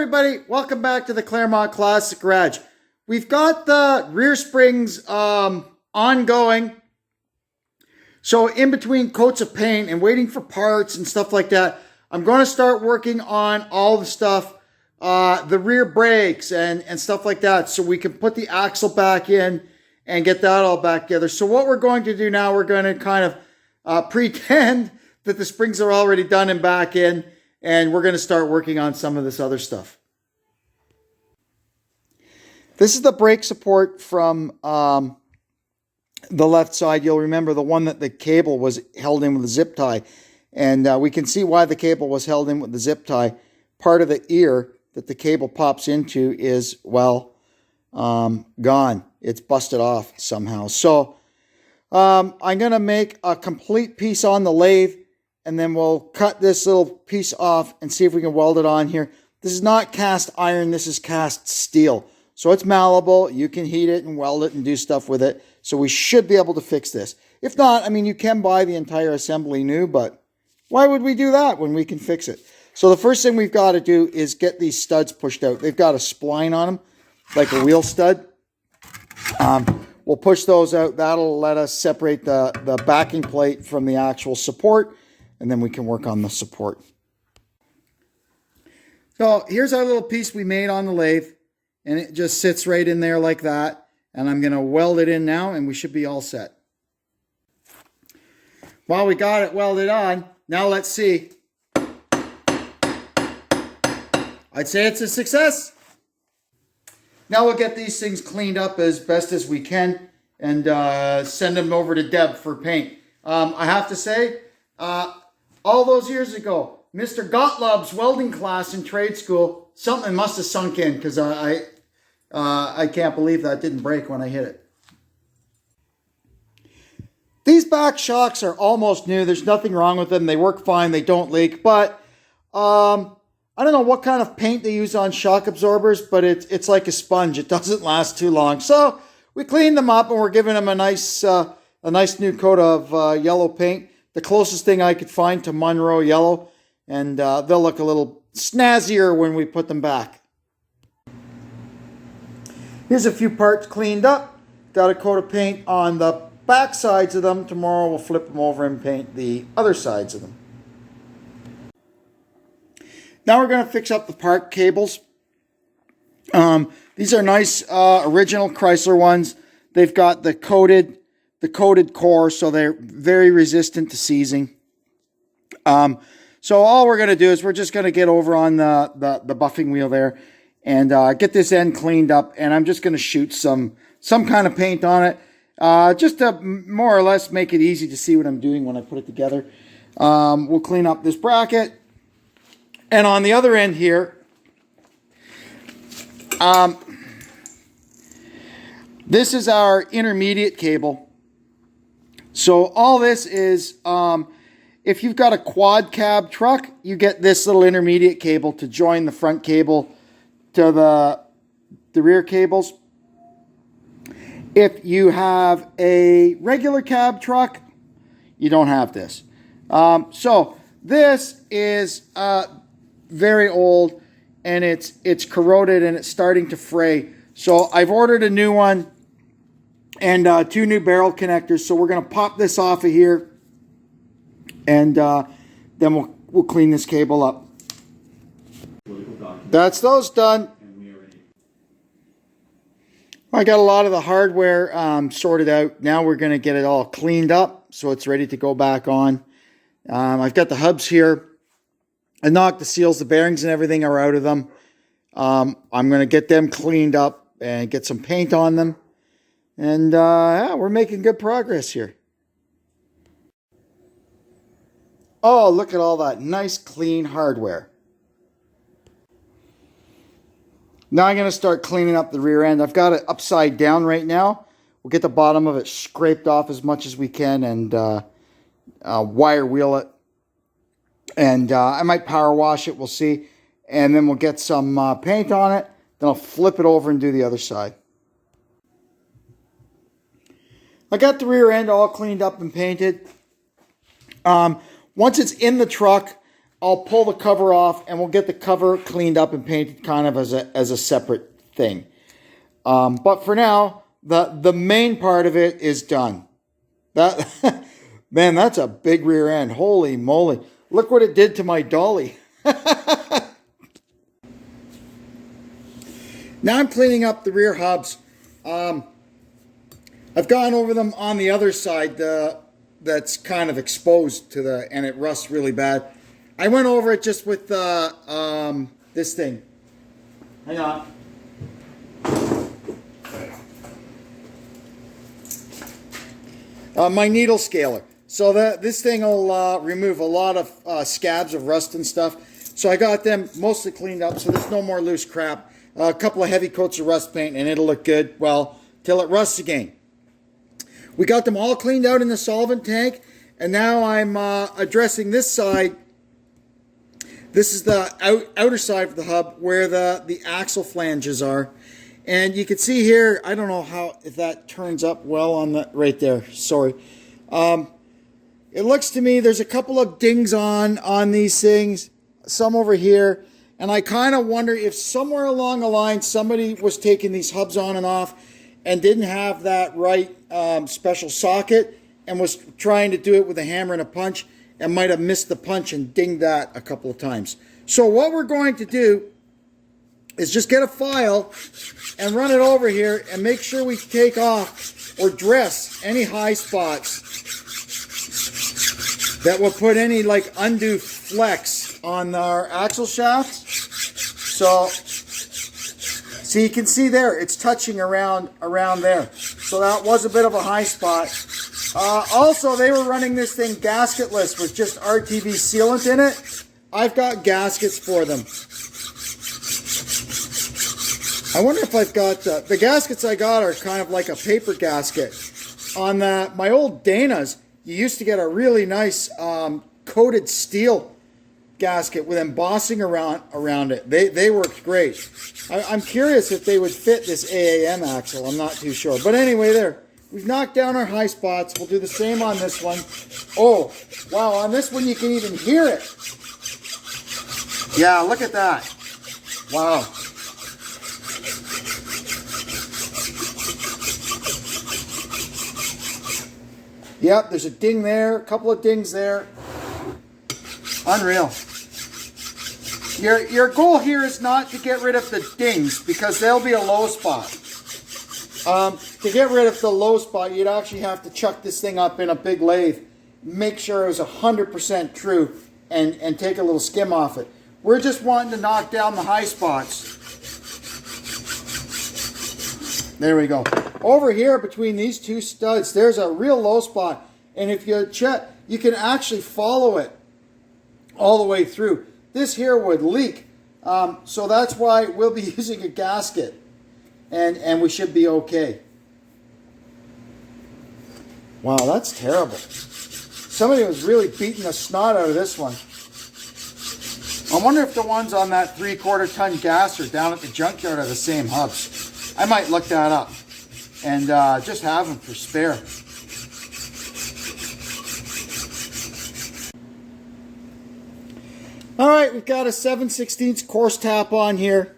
everybody, welcome back to the Claremont Classic Garage. We've got the rear springs ongoing. So in between coats of paint and waiting for parts and stuff like that, I'm going to start working on all the stuff, the rear brakes and stuff like that, so we can put the axle back in and get that all back together. So what we're going to do now, we're going to kind of pretend that the springs are already done and back in, and we're going to start working on some of this other stuff. This is the brake support from the left side. You'll remember the one that the cable was held in with a zip tie. And we can see why the cable was held in with the zip tie. Part of the ear that the cable pops into is, well, gone. It's busted off somehow. So I'm going to make a complete piece on the lathe, and then we'll cut this little piece off and see if we can weld it on here. This is not cast iron. This is cast steel. So it's malleable. You can heat it and weld it and do stuff with it. So we should be able to fix this. If not, I mean, you can buy the entire assembly new, but why would we do that when we can fix it? So the first thing we've got to do is get these studs pushed out. They've got a spline on them, like a wheel stud. We'll push those out. That'll let us separate the backing plate from the actual support, and then we can work on the support. So here's our little piece we made on the lathe, and it just sits right in there like that. And I'm going to weld it in now, and we should be all set. While we got it welded on, now let's see. I'd say it's a success. Now we'll get these things cleaned up as best as we can and send them over to Deb for paint. I have to say, all those years ago, Mr. Gottlieb's welding class in trade school, something must have sunk in, because I can't believe that didn't break when I hit it. These back shocks are almost new. There's nothing wrong with them. They work fine. They don't leak. But I don't know what kind of paint they use on shock absorbers, but it's like a sponge. It doesn't last too long. So we cleaned them up, and we're giving them a nice new coat of yellow paint. The closest thing I could find to Monroe yellow. And they'll look a little snazzier when we put them back. Here's a few parts cleaned up. Got a coat of paint on the back sides of them. Tomorrow we'll flip them over and paint the other sides of them. Now we're going to fix up the part cables. These are nice original Chrysler ones. They've got the coated core, so they're very resistant to seizing. So all we're going to do is we're just going to get over on the buffing wheel there and get this end cleaned up, and I'm just going to shoot some kind of paint on it, just to more or less make it easy to see what I'm doing when I put it together. We'll clean up this bracket, and on the other end here, this is our intermediate cable. So all this is, if you've got a quad cab truck, you get this little intermediate cable to join the front cable to the rear cables. If you have a regular cab truck, you don't have this. So this is very old, and it's corroded and it's starting to fray. So I've ordered a new one and 2 new barrel connectors. So we're going to pop this off of here, and then we'll clean this cable up. That's those done. I got a lot of the hardware sorted out. Now we're going to get it all cleaned up so it's ready to go back on. I've got the hubs here. I knocked the seals, the bearings and everything are out of them. I'm going to get them cleaned up and get some paint on them. And yeah, we're making good progress here. Oh, look at all that nice, clean hardware. Now I'm going to start cleaning up the rear end. I've got it upside down right now. We'll get the bottom of it scraped off as much as we can and wire wheel it. And I might power wash it, we'll see. And then we'll get some paint on it. Then I'll flip it over and do the other side. I got the rear end all cleaned up and painted. Once it's in the truck, I'll pull the cover off and we'll get the cover cleaned up and painted kind of as a separate thing. But for now, the main part of it is done. That man, that's a big rear end. Holy moly. Look what it did to my dolly. Now I'm cleaning up the rear hubs. I've gone over them on the other side that's kind of exposed to and it rusts really bad. I went over it just with this thing. Hang on. My needle scaler. So this thing will remove a lot of scabs of rust and stuff. So I got them mostly cleaned up, so there's no more loose crap. A couple of heavy coats of rust paint and it'll look good, well, till it rusts again. We got them all cleaned out in the solvent tank, and now I'm addressing this side. This is the outer side of the hub where the axle flanges are. And you can see here, I don't know if that turns up well on the, right there, sorry. It looks to me there's a couple of dings on these things, some over here. And I kind of wonder if somewhere along the line somebody was taking these hubs on and off and didn't have that right special socket and was trying to do it with a hammer and a punch and might have missed the punch and dinged that a couple of times. So what we're going to do is just get a file and run it over here and make sure we take off or dress any high spots that will put any like undue flex on our axle shafts. So you can see there, it's touching around there. So that was a bit of a high spot. Also, they were running this thing gasketless with just RTV sealant in it. I've got gaskets for them. I wonder if I've got, the gaskets I got are kind of like a paper gasket. On my old Dana's, you used to get a really nice coated steel gasket with embossing around it. They worked great. I'm curious if they would fit this AAM axle. I'm not too sure. But anyway, there. We've knocked down our high spots. We'll do the same on this one. Oh, wow, on this one you can even hear it. Yeah, look at that. Wow. Yep, there's a ding there, a couple of dings there. Unreal. Your goal here is not to get rid of the dings because they'll be a low spot. To get rid of the low spot, you'd actually have to chuck this thing up in a big lathe, make sure it was 100% true, and take a little skim off it. We're just wanting to knock down the high spots. There we go. Over here between these two studs, there's a real low spot. And if you check, you can actually follow it all the way through. This here would leak. So that's why we'll be using a gasket. And we should be okay. Wow, that's terrible. Somebody was really beating the snot out of this one. I wonder if the ones on that 3/4 ton gasser down at the junkyard are the same hubs. I might look that up and just have them for spare. All right, we've got a 7/16 course tap on here.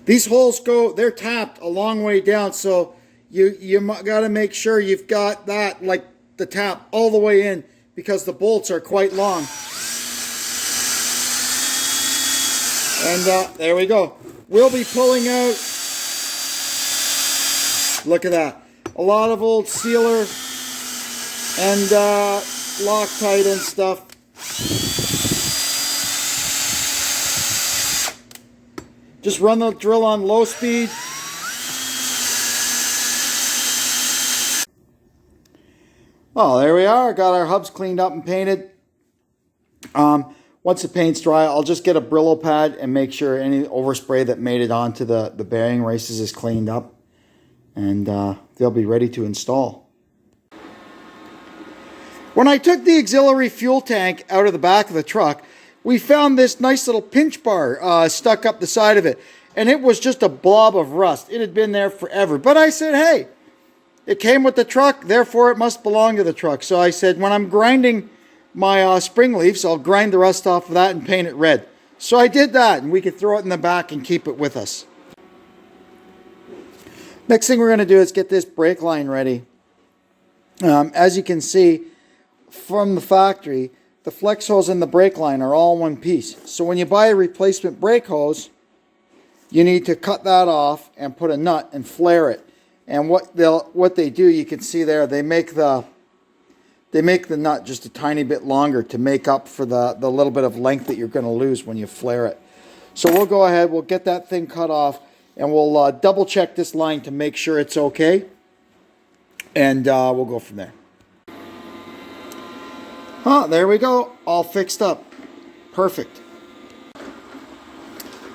These holes they're tapped a long way down, so you got to make sure you've got that, like the tap all the way in, because the bolts are quite long. And there we go. We'll be pulling out, look at that, a lot of old sealer and Loctite and stuff. Just run the drill on low speed. Well, there we are. Got our hubs cleaned up and painted. Once the paint's dry, I'll just get a Brillo pad and make sure any overspray that made it onto the bearing races is cleaned up. And they'll be ready to install. When I took the auxiliary fuel tank out of the back of the truck, we found this nice little pinch bar stuck up the side of it. And it was just a blob of rust. It had been there forever. But I said, hey, it came with the truck, therefore it must belong to the truck. So I said, when I'm grinding my spring leaf, so I'll grind the rust off of that and paint it red. So I did that, and we could throw it in the back and keep it with us. Next thing we're going to do is get this brake line ready. As you can see from the factory, the flex hose and the brake line are all in one piece. So when you buy a replacement brake hose, you need to cut that off and put a nut and flare it. And what they do, you can see there, they make the nut just a tiny bit longer to make up for the little bit of length that you're going to lose when you flare it. So we'll go ahead, we'll get that thing cut off, and we'll double check this line to make sure it's okay. And we'll go from there. Oh, there we go. All fixed up. Perfect.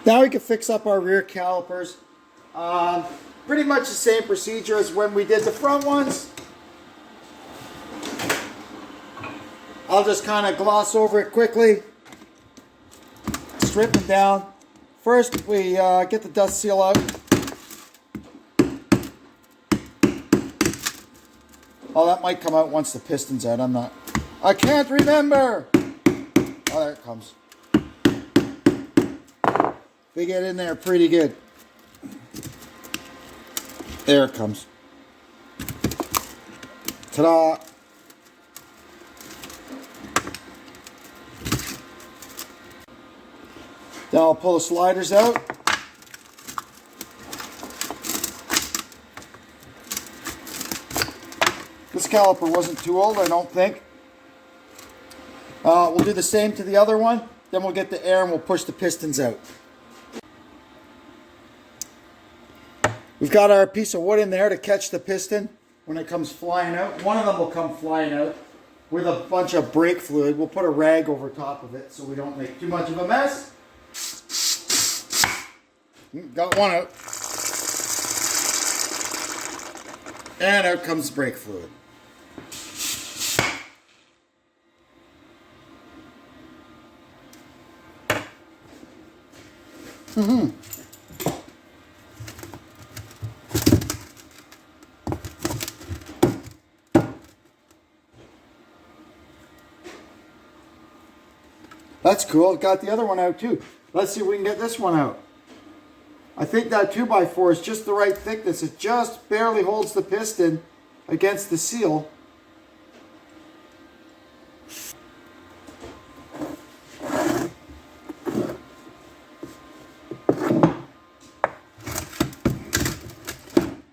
Now we can fix up our rear calipers. Pretty much the same procedure as when we did the front ones. I'll just kind of gloss over it quickly. Strip it down. First, we get the dust seal out. Oh, that might come out once the piston's out. I can't remember. Oh, there it comes. We get in there pretty good. There it comes. Ta-da. Then I'll pull the sliders out. This caliper wasn't too old, I don't think. We'll do the same to the other one. Then we'll get the air and we'll push the pistons out. We've got our piece of wood in there to catch the piston when it comes flying out. One of them will come flying out with a bunch of brake fluid. We'll put a rag over top of it so we don't make too much of a mess. Got one out. And out comes the brake fluid. That's cool. Got the other one out too. Let's see if we can get this one out. I think that 2x4 is just the right thickness. It just barely holds the piston against the seal.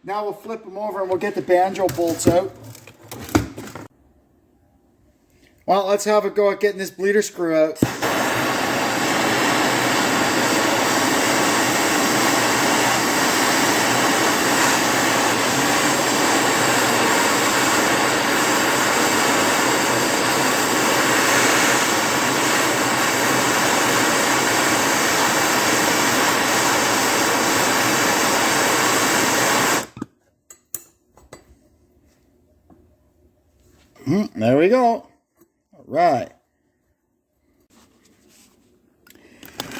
Now we'll flip them over and we'll get the banjo bolts out. Well, let's have a go at getting this bleeder screw out. There we go. All right.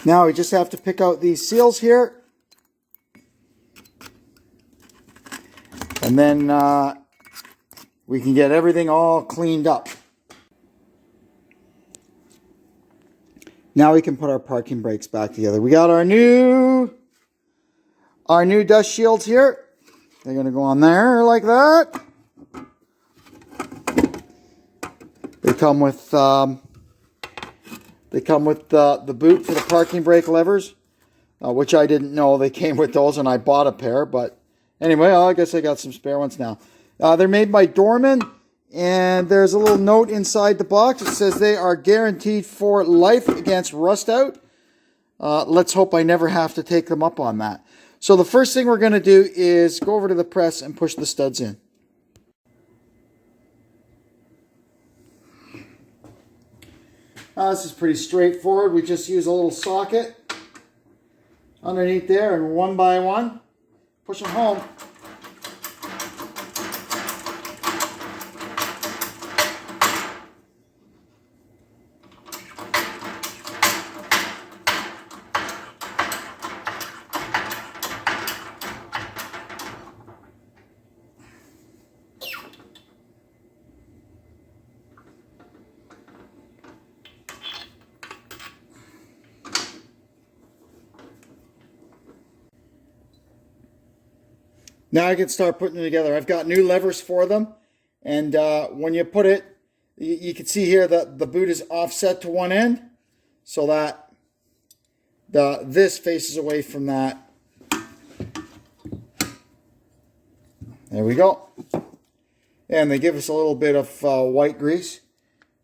Now we just have to pick out these seals here. And then we can get everything all cleaned up. Now we can put our parking brakes back together. We got our new dust shields here. They're going to go on there like that. They come with the boot for the parking brake levers, which I didn't know they came with those, and I bought a pair. But anyway, I guess I got some spare ones now. They're made by Dorman, and there's a little note inside the box. It says they are guaranteed for life against rust out. Let's hope I never have to take them up on that. So the first thing we're going to do is go over to the press and push the studs in. This is pretty straightforward. We just use a little socket underneath there, and one by one, push them home. Now I can start putting it together. I've got new levers for them. And when you put it, you can see here that the boot is offset to one end so that this faces away from that. There we go. And they give us a little bit of white grease.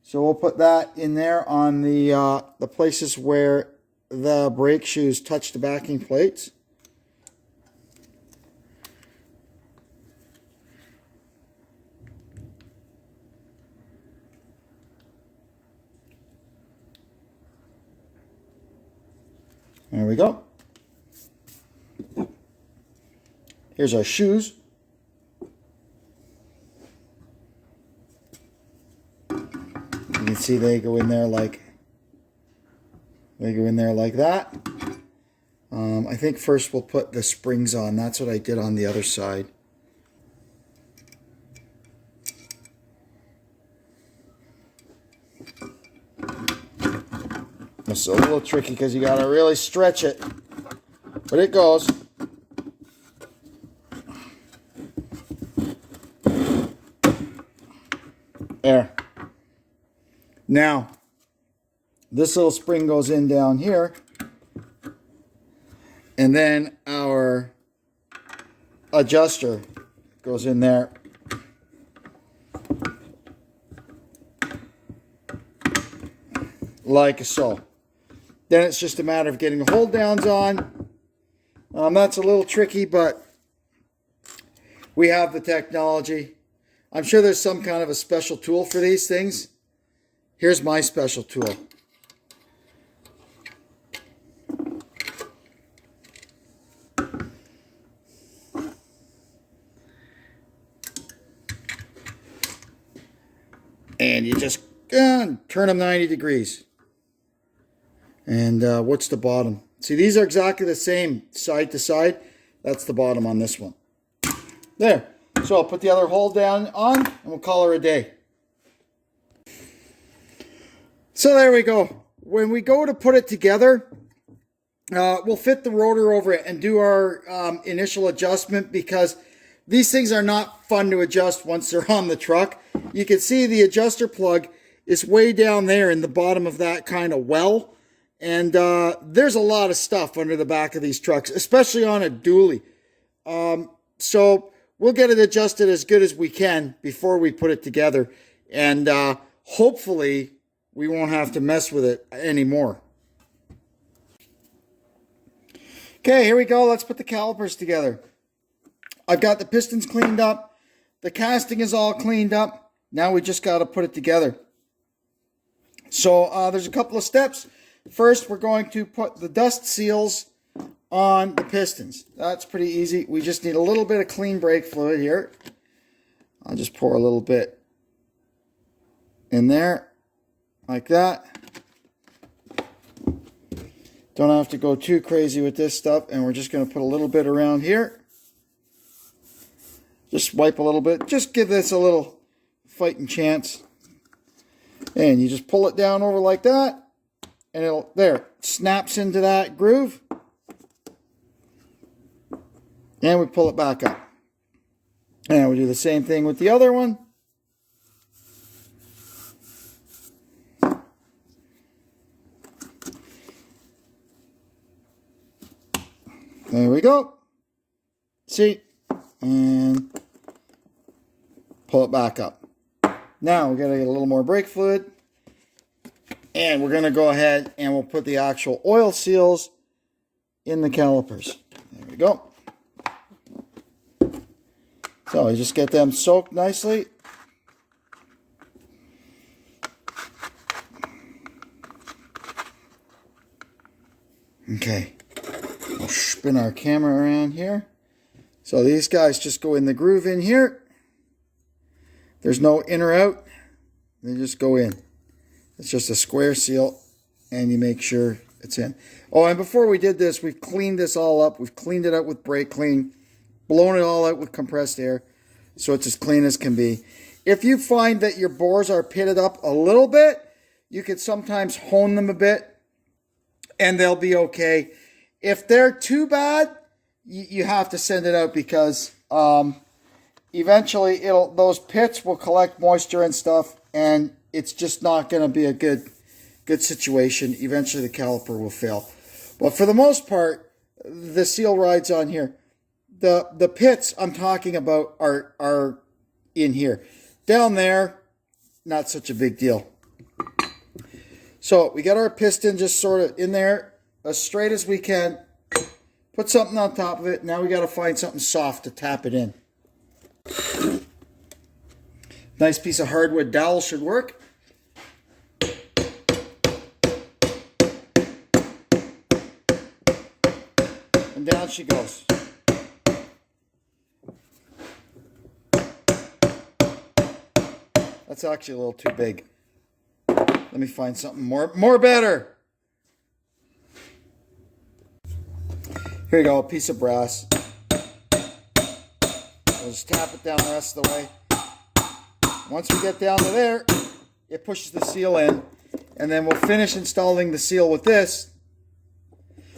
So we'll put that in there on the places where the brake shoes touch the backing plates. There we go. Here's our shoes. You can see they go in there like that. I think first we'll put the springs on. That's what I did on the other side. It's a little tricky because you gotta really stretch it, but it goes. There. Now, this little spring goes in down here, and then our adjuster goes in there. Like so. Then it's just a matter of getting the hold downs on. That's a little tricky, but we have the technology. I'm sure there's some kind of a special tool for these things. Here's my special tool. And you just turn them 90 degrees. And what's the bottom? See, these are exactly the same side to side. That's the bottom on this one. There. So I'll put the other hole down on and we'll call her a day. So there we go. When we go to put it together, we'll fit the rotor over it and do our initial adjustment, because these things are not fun to adjust once they're on the truck. You can see the adjuster plug is way down there in the bottom of that kind of well. And there's a lot of stuff under the back of these trucks, especially on a dually. So we'll get it adjusted as good as we can before we put it together. And hopefully we won't have to mess with it anymore. Okay, here we go. Let's put the calipers together. I've got the pistons cleaned up. The casting is all cleaned up. Now we just got to put it together. So there's a couple of steps. First, we're going to put the dust seals on the pistons. That's pretty easy. We just need a little bit of clean brake fluid here. I'll just pour a little bit in there, like that. Don't have to go too crazy with this stuff, and we're just going to put a little bit around here. Just wipe a little bit. Just give this a little fighting chance. And you just pull it down over like that. And it'll, there, snaps into that groove. And we pull it back up. And we do the same thing with the other one. There we go. See? And pull it back up. Now we're going to get a little more brake fluid. And we're going to go ahead and we'll put the actual oil seals in the calipers. There we go. So you just get them soaked nicely. Okay. We'll spin our camera around here. So these guys just go in the groove in here. There's no in or out. They just go in. It's just a square seal, and you make sure it's in. Oh, and before we did this, we've cleaned this all up. We've cleaned it out with brake clean, blown it all out with compressed air, so it's as clean as can be. If you find that your bores are pitted up a little bit, you could sometimes hone them a bit, and they'll be okay. If they're too bad, you have to send it out because eventually those pits will collect moisture and stuff, and it's just not going to be a good situation. Eventually the caliper will fail. But for the most part, the seal rides on here. The pits I'm talking about are in here. Down there, not such a big deal. So we got our piston just sort of in there as straight as we can. Put something on top of it. Now we got to find something soft to tap it in. Nice piece of hardwood dowel should work. And down she goes. That's actually a little too big. Let me find something more better. Here you go, a piece of brass. We'll just tap it down the rest of the way. Once we get down to there, it pushes the seal in, and then we'll finish installing the seal with this.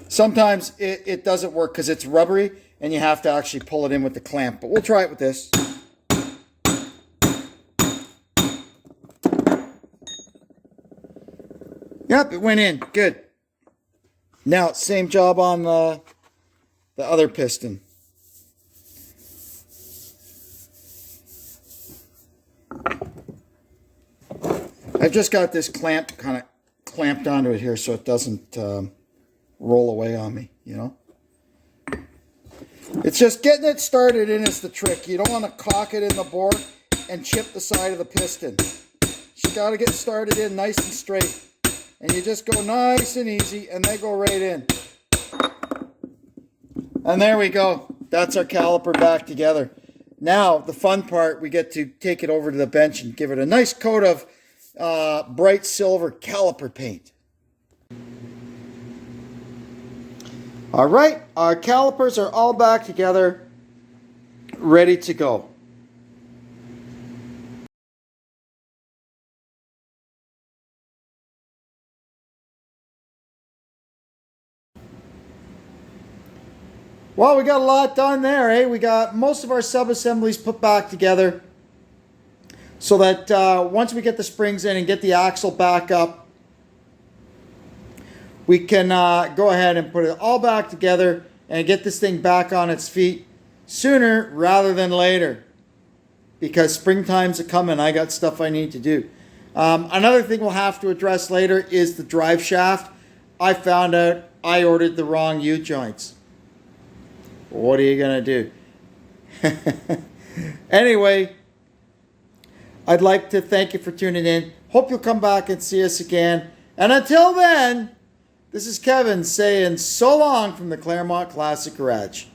Sometimes it doesn't work because it's rubbery, and you have to actually pull it in with the clamp, but we'll try it with this. Yep, it went in. Good. Now, same job on the other piston. I've just got this clamp kind of clamped onto it here so it doesn't roll away on me, you know. It's just getting it started in is the trick. You don't want to caulk it in the bore and chip the side of the piston. You got to get started in nice and straight. And you just go nice and easy, and they go right in. And there we go. That's our caliper back together. Now, the fun part, we get to take it over to the bench and give it a nice coat of bright silver caliper paint. All right, our calipers are all back together, ready to go. Well, we got a lot done there, eh? We got most of our sub-assemblies put back together so that once we get the springs in and get the axle back up, we can go ahead and put it all back together and get this thing back on its feet sooner rather than later. Because springtime's coming, I got stuff I need to do. Another thing we'll have to address later is the drive shaft. I found out I ordered the wrong U-joints. What are you going to do? Anyway, I'd like to thank you for tuning in. Hope you'll come back and see us again. And until then, this is Kevin saying so long from the Claremont Classic Garage.